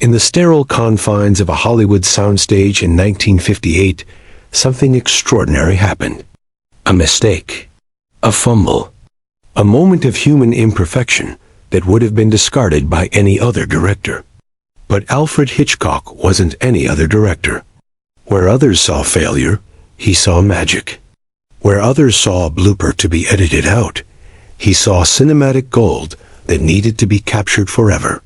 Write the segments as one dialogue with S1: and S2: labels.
S1: In the sterile confines of a Hollywood soundstage in 1958, something extraordinary happened. A mistake. A fumble. A moment of human imperfection that would have been discarded by any other director. But Alfred Hitchcock wasn't any other director. Where others saw failure, he saw magic. Where others saw a blooper to be edited out, he saw cinematic gold that needed to be captured forever.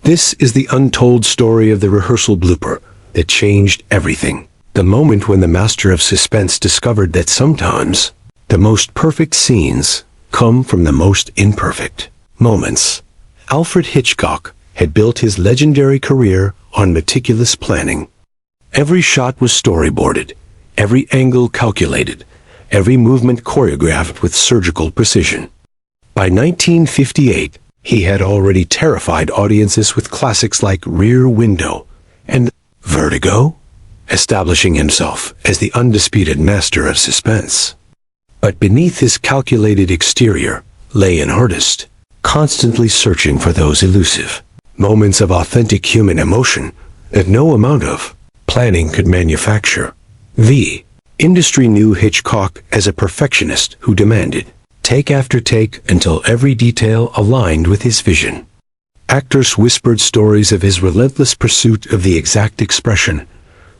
S1: This is the untold story of the rehearsal blooper that changed everything. The moment when the master of suspense discovered that sometimes the most perfect scenes come from the most imperfect moments. Alfred Hitchcock had built his legendary career on meticulous planning. Every shot was storyboarded, every angle calculated, every movement choreographed with surgical precision. By 1958, he had already terrified audiences with classics like Rear Window and Vertigo, establishing himself as the undisputed master of suspense. But beneath his calculated exterior lay an artist, constantly searching for those elusive moments of authentic human emotion that no amount of planning could manufacture. The industry knew Hitchcock as a perfectionist who demanded take after take until every detail aligned with his vision. Actors whispered stories of his relentless pursuit of the exact expression,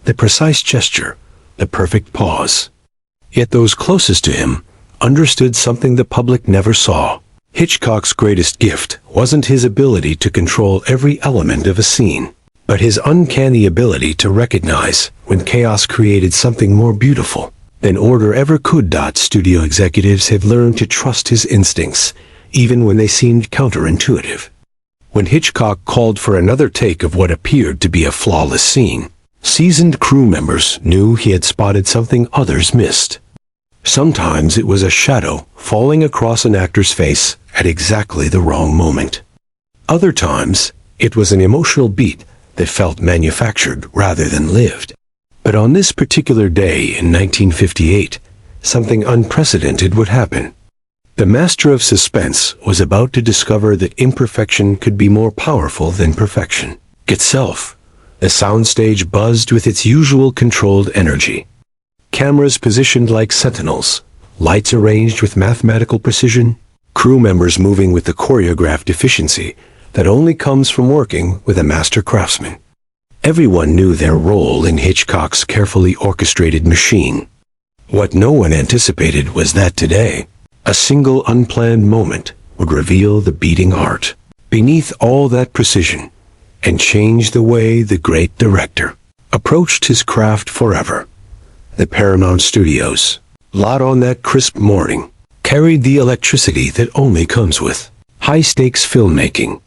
S1: the precise gesture, the perfect pause. Yet those closest to him understood something the public never saw. Hitchcock's greatest gift wasn't his ability to control every element of a scene, but his uncanny ability to recognize when chaos created something more beautiful than order ever could. Studio executives had learned to trust his instincts, even when they seemed counterintuitive. When Hitchcock called for another take of what appeared to be a flawless scene, seasoned crew members knew he had spotted something others missed. Sometimes it was a shadow falling across an actor's face at exactly the wrong moment. Other times, it was an emotional beat that felt manufactured rather than lived. But on this particular day in 1958, something unprecedented would happen. The master of suspense was about to discover that imperfection could be more powerful than perfection itself. The soundstage buzzed with its usual controlled energy. Cameras positioned like sentinels, lights arranged with mathematical precision, crew members moving with the choreographed efficiency that only comes from working with a master craftsman. Everyone knew their role in Hitchcock's carefully orchestrated machine. What no one anticipated was that today, a single unplanned moment would reveal the beating art beneath all that precision and change the way the great director approached his craft forever. The Paramount Studios, lot on that crisp morning, carried the electricity that only comes with high-stakes filmmaking.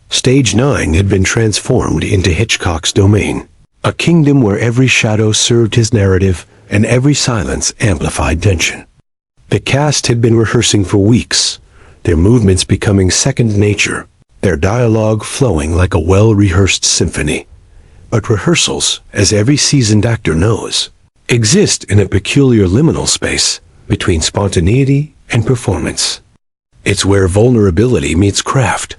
S1: Stage 9 had been transformed into Hitchcock's domain, a kingdom where every shadow served his narrative and every silence amplified tension. The cast had been rehearsing for weeks, their movements becoming second nature, their dialogue flowing like a well-rehearsed symphony. But rehearsals, as every seasoned actor knows, exist in a peculiar liminal space between spontaneity and performance. It's where vulnerability meets craft,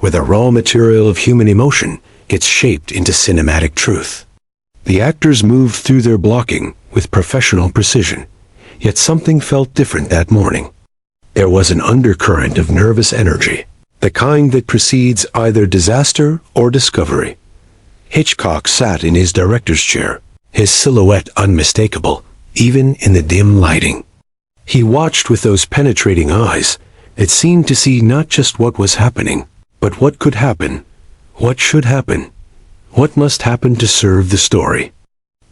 S1: where the raw material of human emotion gets shaped into cinematic truth. The actors moved through their blocking with professional precision, yet something felt different that morning. There was an undercurrent of nervous energy, the kind that precedes either disaster or discovery. Hitchcock sat in his director's chair, his silhouette unmistakable, even in the dim lighting. He watched with those penetrating eyes that seemed to see not just what was happening, but what could happen, what should happen, what must happen to serve the story.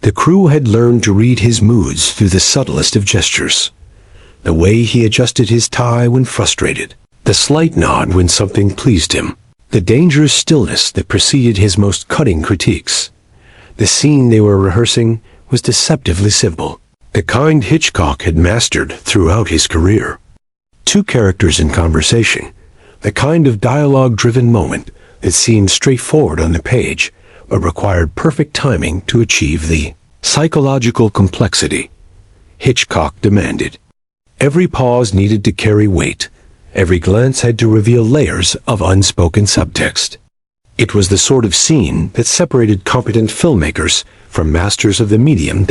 S1: The crew had learned to read his moods through the subtlest of gestures. The way he adjusted his tie when frustrated, the slight nod when something pleased him, the dangerous stillness that preceded his most cutting critiques. The scene they were rehearsing was deceptively simple, the kind Hitchcock had mastered throughout his career. Two characters in conversation, the kind of dialogue-driven moment that seemed straightforward on the page, but required perfect timing to achieve the psychological complexity Hitchcock demanded. Every pause needed to carry weight. Every glance had to reveal layers of unspoken subtext. It was the sort of scene that separated competent filmmakers from masters of the medium.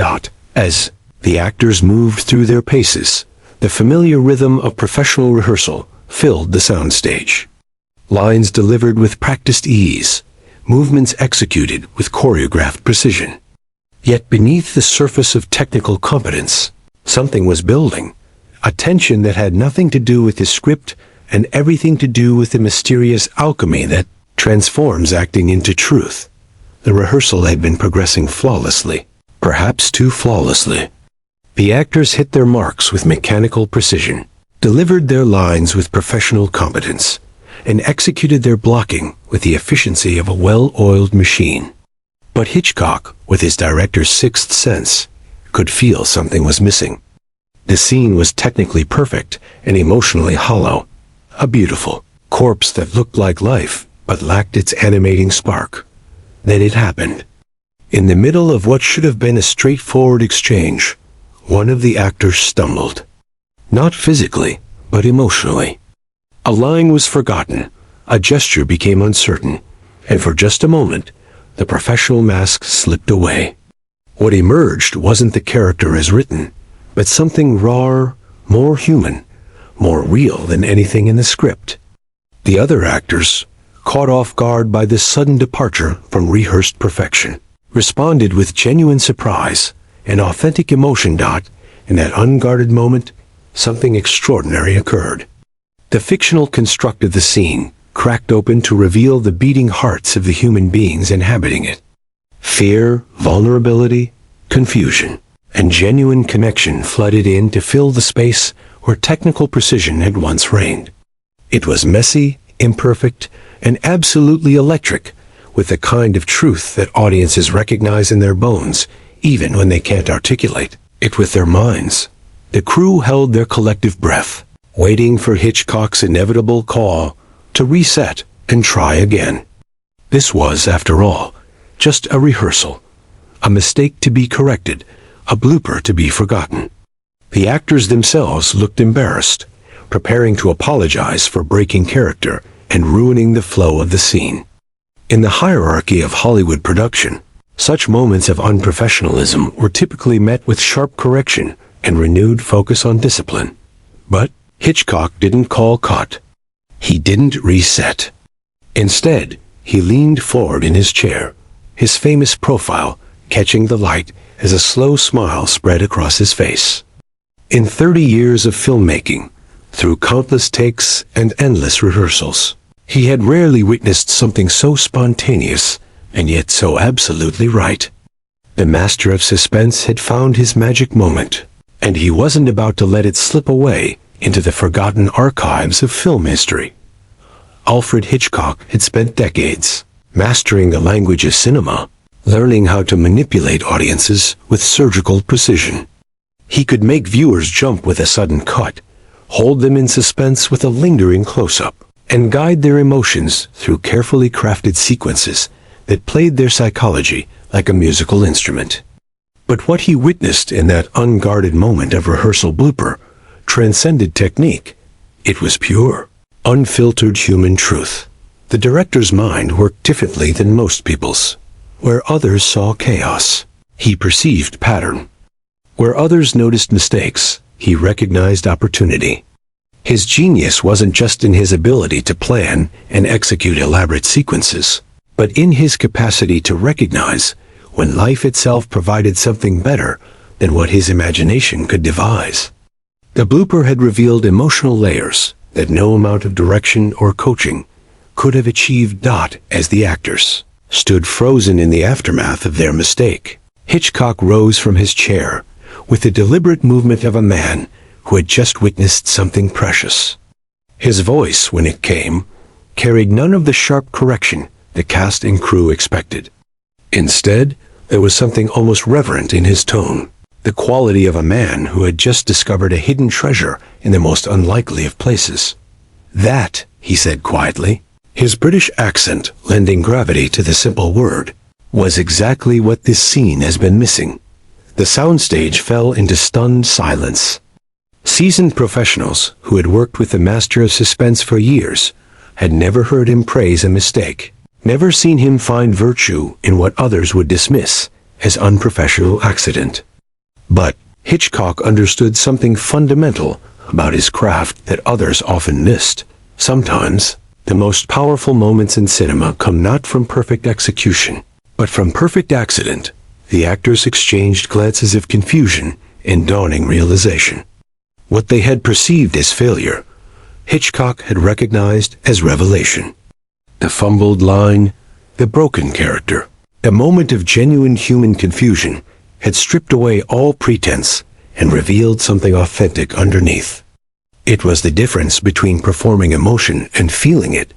S1: As the actors moved through their paces, the familiar rhythm of professional rehearsal filled the soundstage. Lines delivered with practiced ease, movements executed with choreographed precision. Yet beneath the surface of technical competence, something was building, a tension that had nothing to do with the script and everything to do with the mysterious alchemy that transforms acting into truth. The rehearsal had been progressing flawlessly, perhaps too flawlessly. The actors hit their marks with mechanical precision, delivered their lines with professional competence, and executed their blocking with the efficiency of a well-oiled machine. But Hitchcock, with his director's sixth sense, could feel something was missing. The scene was technically perfect and emotionally hollow, a beautiful corpse that looked like life but lacked its animating spark. Then it happened. In the middle of what should have been a straightforward exchange, one of the actors stumbled. Not physically, but emotionally. A line was forgotten, a gesture became uncertain, and for just a moment, the professional mask slipped away. What emerged wasn't the character as written, but something rawer, more human, more real than anything in the script. The other actors, caught off guard by this sudden departure from rehearsed perfection, responded with genuine surprise and authentic emotion. In that unguarded moment, something extraordinary occurred. The fictional construct of the scene cracked open to reveal the beating hearts of the human beings inhabiting it. Fear, vulnerability, confusion, and genuine connection flooded in to fill the space where technical precision had once reigned. It was messy, imperfect, and absolutely electric, with the kind of truth that audiences recognize in their bones, even when they can't articulate it with their minds. The crew held their collective breath, waiting for Hitchcock's inevitable call to reset and try again. This was, after all, just a rehearsal, a mistake to be corrected, a blooper to be forgotten. The actors themselves looked embarrassed, preparing to apologize for breaking character and ruining the flow of the scene. In the hierarchy of Hollywood production, such moments of unprofessionalism were typically met with sharp correction and renewed focus on discipline. But Hitchcock didn't call cut. He didn't reset. Instead, he leaned forward in his chair, his famous profile catching the light as a slow smile spread across his face. In 30 years of filmmaking, through countless takes and endless rehearsals, he had rarely witnessed something so spontaneous and yet so absolutely right. The master of suspense had found his magic moment, and he wasn't about to let it slip away into the forgotten archives of film history. Alfred Hitchcock had spent decades mastering the language of cinema, learning how to manipulate audiences with surgical precision. He could make viewers jump with a sudden cut, hold them in suspense with a lingering close-up, and guide their emotions through carefully crafted sequences that played their psychology like a musical instrument. But what he witnessed in that unguarded moment of rehearsal blooper transcended technique. It was pure, unfiltered human truth. The director's mind worked differently than most people's. Where others saw chaos, he perceived pattern. Where others noticed mistakes, he recognized opportunity. His genius wasn't just in his ability to plan and execute elaborate sequences, but in his capacity to recognize when life itself provided something better than what his imagination could devise. The blooper had revealed emotional layers that no amount of direction or coaching could have achieved. As the actors stood frozen in the aftermath of their mistake, Hitchcock rose from his chair with the deliberate movement of a man who had just witnessed something precious. His voice, when it came, carried none of the sharp correction the cast and crew expected. Instead, there was something almost reverent in his tone, the quality of a man who had just discovered a hidden treasure in the most unlikely of places. "That," he said quietly, his British accent lending gravity to the simple word, "was exactly what this scene has been missing." The soundstage fell into stunned silence. Seasoned professionals who had worked with the master of suspense for years had never heard him praise a mistake. never seen him find virtue in what others would dismiss as unprofessional accident. But Hitchcock understood something fundamental about his craft that others often missed. Sometimes, the most powerful moments in cinema come not from perfect execution, but from perfect accident. The actors exchanged glances of confusion and dawning realization. What they had perceived as failure, Hitchcock had recognized as revelation. The fumbled line, the broken character, a moment of genuine human confusion had stripped away all pretense and revealed something authentic underneath. It was the difference between performing emotion and feeling it,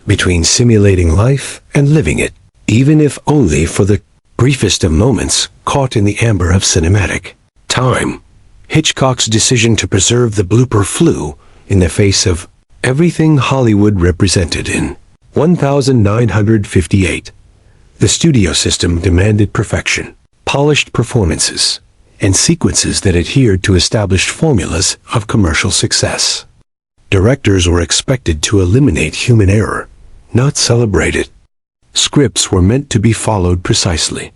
S1: between simulating life and living it, even if only for the briefest of moments caught in the amber of cinematic time. Hitchcock's decision to preserve the blooper flew in the face of everything Hollywood represented in 1958. The studio system demanded perfection, polished performances, and sequences that adhered to established formulas of commercial success. Directors were expected to eliminate human error, not celebrate it. Scripts were meant to be followed precisely,